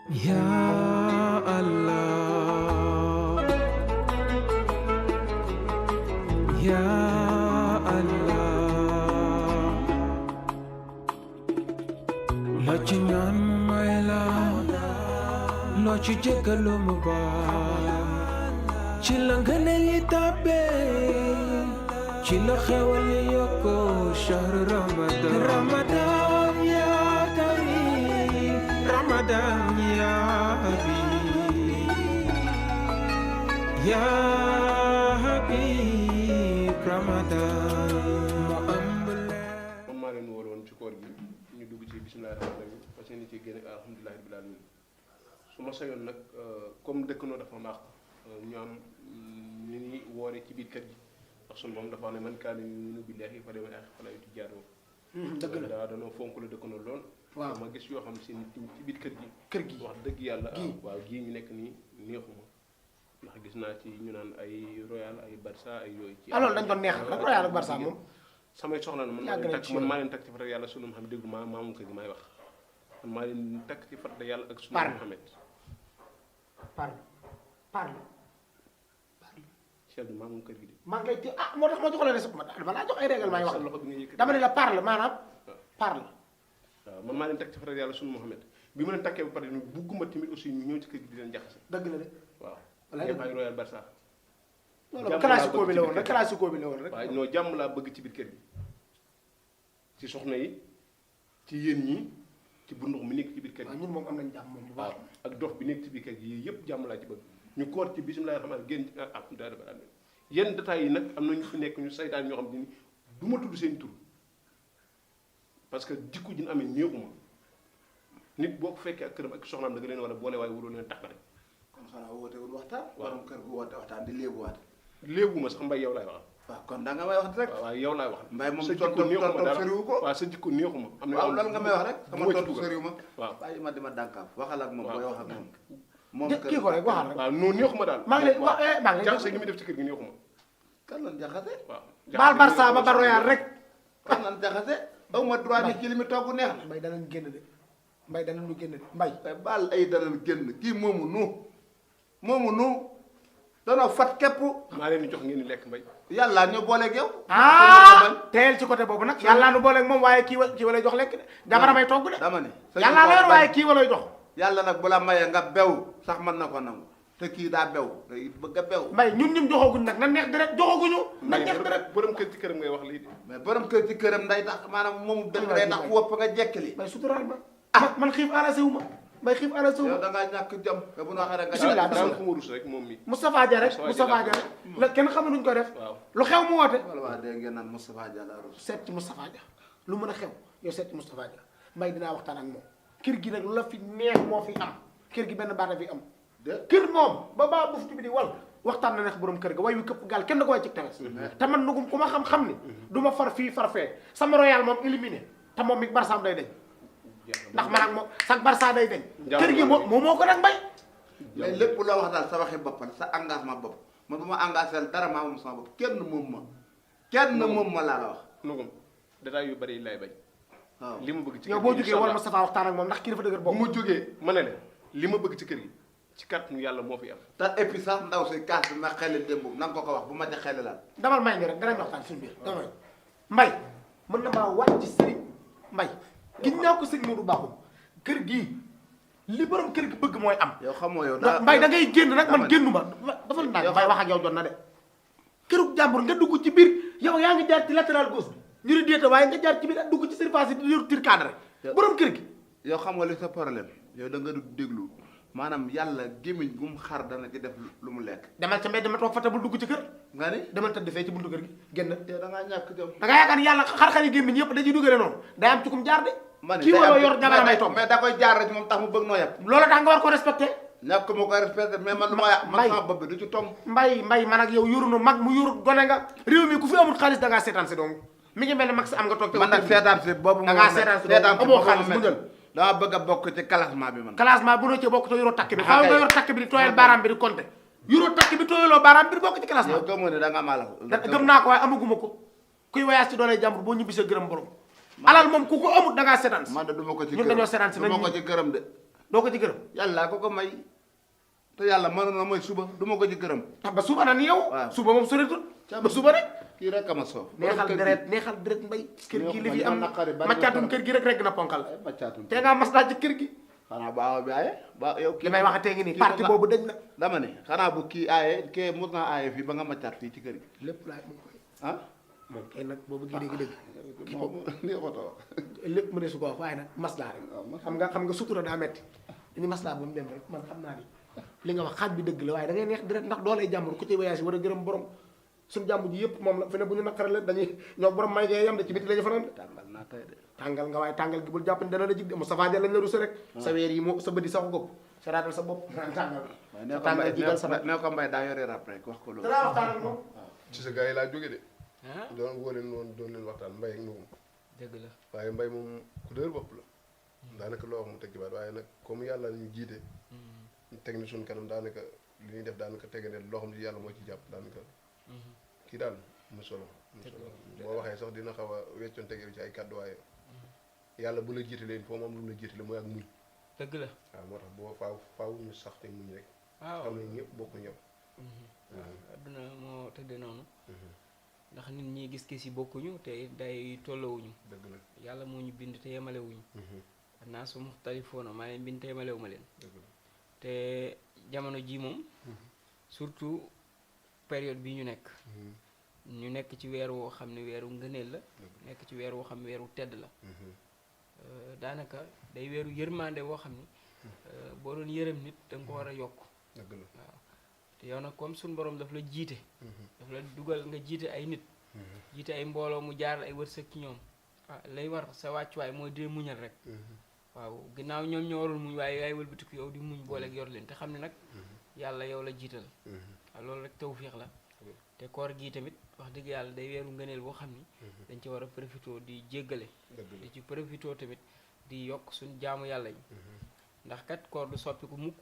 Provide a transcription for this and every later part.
Ya Allah, Ya Allah, loo ci ñaan mu may la, loo ci jéggalu mu baal, ci la ngëneel yi tàbbee, ci la xewal yi yokku, shahru Ramadan, Ramadan ya karim, Ramadan ya habib, ya habib, Ramadan mu ëmb leen. man maa leen wóor woon ci koor gi ñu dugg ci bismillaahi rahmaani rahiim parce que ni ci génn alhamdulillahi rabbil alamin su ma sayoon nag comme dëkkandoo dafa maax ñu am ni ñuy woore ci biir kër gi ndax suñu moom dafa wax ne man kaana yu'minu billaahi fa lahu falaa yutijaaru dëgg la daa danoo fonk la dëkkandoo lool. waaw ma gis yoo xam si ci biir kër gi gi wax dëgg yàlla gii waaw gii ñu nekk nii neexuma ndax gis naa ci ñu naan ay Royal ay Barça ay yooyu ci alors dañ doon neex rek Royal ak Barça moom samay soxla na man maa yàgg leen nañ takk ci man yoon. maa leen takk ci farat yàlla sunu Muhammad déglu maa moom kër gi maay wax man maa leen takk ci farat yàlla ak sunu Parle. Muhammad parle parle chef bi maa moom kër gi de maa ngi lay té moo tax ma jox la ne dama laa jox ay règlement yi wax sa loxo bi nga yëkkati dama ne la parle maanaam parle waaw man maa leen takk ci farat yàlla sunu Muhammad bi ma leen takkee ba pare ñu bugguma tamit aussi ñu ñëw ci kër gi di leen jaxase dëgg la de waaw Walaay ñëpp ay Royal Barça loolu jàmm classico laa bi bëgg la ci woon biir rek kër gi. classico bi la woon rek waaye non jàmm laa bëgg ci biir kër gi ci soxna yi ci yéen ñi ci bundux mi nekk ci biir kër waaw gi ñun moom am nañ jàmm moom bu baax waaw ak dox bi nekk ci biir kër gi yii yëpp jàmm laa ci bëgg ñu koor ci bismillaahi rahmaani génn ci alhamdulillahi rabbil alamin yenn détails yi nag am na ñu fi nekk ñu saytaan ñoo xam ne du ma tudd seen tur parce que jikko ji ñu amee néexuma nit boo ko fekkee ak këram ak soxnaam da nga leen war a boole waaye wuroo leen taxale kon xanaa woote wul waxtaan. waaw borom kër gu woote waxtaan di léeguwaat. léeguma sax mbay yow laay wax waaw kon da nga may wax rek. waaw waaw yow laay wax Mbaye moom sa jikko tontom néexuma tontom dara soriwu ko. waaw sa jikko néexuma am na waaw yoo loolu nga may wax rek. sama bu ma ci tontu dugal. soriwu ma. waaw bàyyi ma di ma dànkaaf waxal ak moom waaw. booy wax ak moom. moom kii ko rek waxal rek waaw noonu néexuma daal maa ngi lay wax maa ngi lay jaxase gi muy def ci kër gi néexuma kan lan jaxase. waaw baal Barça ba ba Royal rek kan lan jaxase. aw ma droit ni ci li mu togg neex na. mbay danañ génn de mbay danañ ñu génn de mbay waaye baal ay danañ génn kii moomu nu danoo fat képp. maa leen di jox ngeen di lekk mbay yàlla ñu booleeg yow. teel ci côté boobu nag yàllaa nu booleeg moom waaye kii kii walay jox lekk de jabaramay togg de dama ne. yàllaa la yor waaye kii walay jox yàlla nag bu la mayee nga bew sax mën na ko nangu te kii daa bew day bëgg a bew. mbay ñun ñum joxaguñ nag na neex deret joxaguñu na neex deret borom kër ci këram ngay wax lii de mais borom kër ci këram day tax maanaam moomu dëgg day tax wopp nga jekkali. mbay suturaal ma man xiif arrasé wu ma mbay xiif arrasé wu yow ma da ngaa ñàkk jom te bu ñu waxee rek nga. bismillah daan ko warus rek moom mi Moustapha Dia rek Moustapha Dia rek la kenn xamul nuñ ko def waaw lu xew mu woote wala waa dégg ngeen naan Moustapha Diallo Arous. seet ci Moustapha Dia lu mën a xew yow seet ci Moustapha Dia mbay dinaa waxtaan ak moom kër gi nag lu la fi neex moo fi am kër gi benn baata fi am kër moom ba baa buftu bi di wal waxtaan na neex borom kër ga way wi këpp gaal kenn da ko way ci tefes te man nugum ku ma xam-xam ni du ma far fii far fee sama Royal moom éliminé te moom mi Barça day deñ ndax man ak moom sax Barça day deñ kër gi moo ko nag mbay mais lépp loo wax daal sa waxi boppal sa engagement bopp man bu ma engagé dara maa moom sama bopp kenn moom ma kenn moom ma laa la wax. nugum détails yu bari yi lay bañ waaw li ma bëgg ci yow kër boo gi jógee war Moustapha waxtaan ak moom ndax kii dafa dëgër bu bopp ma jógee ma ne leen li ma bëgg ci kër gi ci kàttanu yàlla moo fi am te et puis sax ndaw si kaas bi ma xelal démb na nga ko ko wax bu ma ca xelalaat. damal may ngi rek danañ waxtaan suñu biir damay mbay mën na maa wàcc ci sëriñ mbay giñ naa ko sëriñ Modou Bakhoum kër gii li borom kër gi bëgg mooy am yow xamoo yow mbay da ngay génn nag man dama ne. génnu ma dafa la naan mbay wax ak yow jot na de kërug jàmbur nga dugg ci biir yow yaa ngi jaar ci latéral gauche bi ñu ne déeta waaye nga jaar ci biir dugg ci surface yi di yor tir cadre borom kër gi yow xam nga li sa problème yow da nga du déglu maanaam yàlla gémmiñ gu mu xar dana ci def lu mu lekk. demal ca mbedd dama toog fa te bul dugg ci kër nga ni demal tëdd fee ci buntu kër gi génn yow da ngaa ñàkk jom. da nga yaakaar ni yàlla xar-xari gémmiñ yëpp dañuy duggale noonu day am ci kum jaar de ma ne kii day wala am- yor jabaramay toog mais da koy jaar rek moom tax mu bëgg noo yàpp. loolu tax nga war ko respecté ñàkk ma koy respecté mais man lu ma yàq man Mbaye. sama bopp bi du ci tom. mbay man ak yow yorunu mag mu yorut gone nga réew mi ku fi amul xaalis da ngaa seetaan si dong mi ngi mel ne mag sa am nga toog te man nag seetaan si boobu da ngaa seetaan si dong amoo xaalis mu jël dama bëgg a bokk ci classement bi man. classement bu noo ci bokk te yoroo takk bi Ah, faaw kay. nga yor takk bi di tooyal baaraam bi di compter yoroo takk bi tooyaloo baaraam bi di bokk ci yow classement gëmoo ne da nga maalal. gëm naa ko waaye amaguma ko kuy voyage ci doole jàmbur boo ñibbisee gërëm borom alal moom ku ko amut da ngaa seetaan si man de du ma ko ci ñun gërëm dañoo seetaan si du ma nañ ko ci gërëm de. doo ko ci gërëm yàlla ko ko may te yàlla mënoon na mooy suba du ma ko ci gërëm tax ba suba nan yow waaw. suba moom soretul ba suba rek kii rek ama soof neexal deret mbay kër gi li fi am naqari bari maccaatum kër gi rek regg na ponkal maccaatum te ngaa mas daa ci kër gi xanaa baawa bi aaye ba yow li may waxatee ngi nii parti boobu dañ na dama ne xanaa bu kii aaye kee mos naa aaye fii ba nga maccaat fii ci kër gi lépp laay moom koy ah moom kay nag boobu gii dégg moom ni ko taw lépp mu ne su ko wax waaye nag maslaa rek xam nga sutura daa metti ni maslaa ba mu dem rek man xam naa ni li nga wax xaaj bi dëgg la waaye da ngay neex direct ndax doolay jàmbur ku ci voyage war a gërëm borom suñu jàmbur ji yëpp moom la fi ne bu ñu naqarale dañuy ñoo borom may gee yam de ci biti la ñu fanaan de tàngal naa tey de tàngal nga waaye tàngal gi bul jàpp ni dana la jig de Moustapha Dia lañ la rusa rek sa weer yi moo sa bëdi saxu ko sa raatal sa bopp tàngal waaye tàngal jigal sa bopp nee ko mbay daa yore rap rek wax ko loolu danaa waxtaan ak moom ci sa gars yi laa jóge de ah doon woo leen woon doon leen waxtaan mbay ak moom dëgg la waaye mbay moom ku dër bopp la daanaka loo wax mu teg ci baat waaye nag comme yàlla ñu jiite ñu teg ni suñ kanam daanaka li ñuy def daanaka tege ne loo xam ne yàlla moo ci jàpp daanaka kii daal mu solo boo waxee sax dina xaw a weccoon tege ci ay kàddu waaye yàlla bu la jiitalee foo moom lu mu la jiitale mooy ak muñ dëgg la waaw moo tax boo faaw ñu sax te muñ rek waaw xam ne ñëpp bokk ñëw adduna moo tëddee noonu ndax nit ñi gis-gis yi bokkuñu te day tollowuñu dëgg la yàlla moo ñu bind te yemalewuñu naa su muxtalifoona maa leen bind te yemalewu ma leen dëgg la te jamono ji moom surtout période bi ñu nekk ci weer woo xam ne weeru ngëneel la nekk ci weer woo xam ne weeru tedd la daanaka day weeru yërmande woo xam ni boo doon yërëm nit da nga ko war a yokk dëgg la waaw te yow nag comme suñu borom daf la jiite daf la dugal nga jiite ay nit jiite ay mbooloo mu jaar ay wërsëg ci ñoom lay war sa wàccuwaay mooy di muñal rek waaw ginnaaw ñoom ñoo warul muñ waaye yaay wëlbatiku yow di muñ booleeg yor leen te xam ne nag yàlla yow la jiital waaw loolu rek tawfiix la te koor gii tamit wax dëgg yàlla day weeru ngëneel boo xam ni dañ ci war a profité di jéggale di ci profité tamit di yokk suñ jaamu yàlla yi ndax kat koor du soppi ko mukk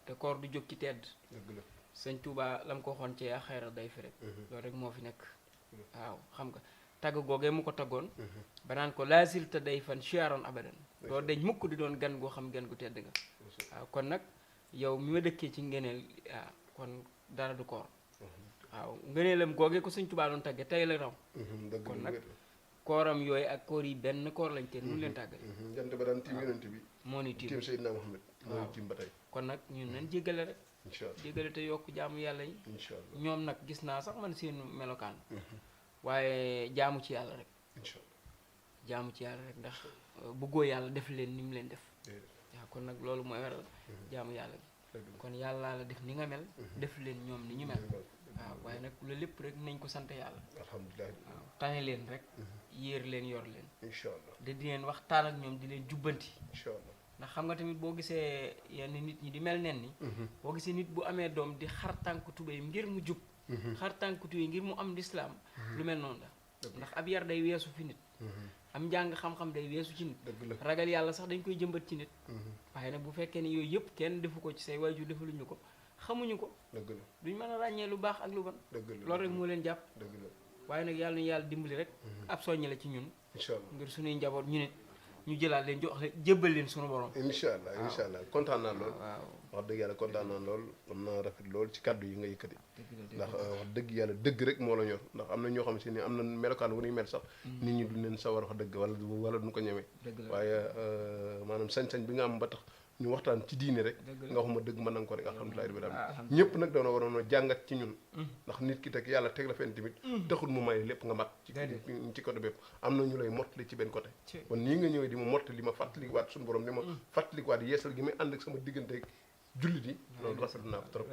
te koor du jóg ci tedd dëgg la sëñ Touba la mu ko waxoon ci yaa xayra day fi rek loolu rek moo fi nekk waaw xam nga tagg googee mu ko taggoon ba naan ko laasil te day fan chiaron abadan doo deñ mukk di doon gan goo xam gan gu tedd nga waaw kon nag yow mi ma dëkkee ci ngëneel waaw kon dara du koor waaw ngëneelam googee ko sëñ Touba doon tagge tey la raw kon nag kooram yooyu ak koor yi benn koor lañ teen mun leen tàggale jant ba daan tiim yonent bi moo ni tiim tiim Seydina Muhammad moo tiim ba tey kon nag ñun nañ jéggale rek incha allah jéggale te yokk jaamu yàlla yi incha allah ñoom nag gis naa sax man seen melokaan waaye jaamu ci yàlla rek incha allah jaamu ci yàlla rek ndax bëggoo yàlla def leen ni mu leen def waaw kon nag loolu mooy waral jaamu yàlla gi kon yàlla la def ni nga mel def leen ñoom ni ñu mel waaw waaye nag loolu lépp rek nañ ko sant yàlla alhamdulilah waaw tane leen rek yéer leen yor leen incha allah de di leen waxtaan ak ñoom di leen jubbanti incha allah ndax xam nga tamit boo gisee yenn nit ñi di mel nen ni boo gisee nit bu amee doom di xar tànk tubéy ngir mu jub xar tànk tubéy ngir mu am lislaam lu mel noonu la ndax ab yar day weesu fi nit am njàng xam-xam day weesu ci nit dëgg la ragal yàlla sax dañ koy jëmbat ci nit waaye nag bu fekkee ne yooyu yëpp kenn defu ko ci say waajur defaluñu ko xamuñu ko dëgg la duñ mën a ràññee lu baax ak lu bon dëgg la loolu rek moo leen jàpp dëgg la waaye nag yàlla ñu yàlla dimbali rek ab soññi la ci ñun incha allah ngir suñuy njaboot ñu nit ñu jëlaat leen jox leen jébbal leen suñu borom incha allah incha allah kontaan naa lool waaw wax dëgg yàlla kontaan naa lool am naa rafet lool ci kàddu yi nga yëkkati ndax wax dëgg yàlla dëgg rek moo la ñor ndax am na ñoo xam si ne am na melokaan wu ñuy mel sax nit ñi duñ leen sawar wax dëgg wala duñ ko ñemee waaye maanaam sañ-sañ bi nga am ba tax ñu waxtaan ci diine rek nga waxuma dëgg mën na nga ko rek alhamdulilah rabbil alamin ñëpp nag doona waroon a jàngat ci ñun ndax nit ki teg yàlla teg la fenn tamit taxul mu may lépp nga mat ci côté bépp am na ñu lay mottali ci benn côté kon nii nga ñëwee di ma mottali ma fàttalikuwaat suñu borom di ma fàttalikuwaat yeesal gi may ànd ak sama diggante jullit yi loolu rafet naa ko trop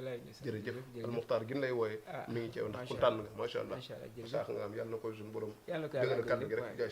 jërëjëf al muxtaar gin lay wooyee mi ngi ci yow ndax ku tànn nga macha allah saax nga am yàlla na ko suñu borom dëggal kàddu gi rek jaay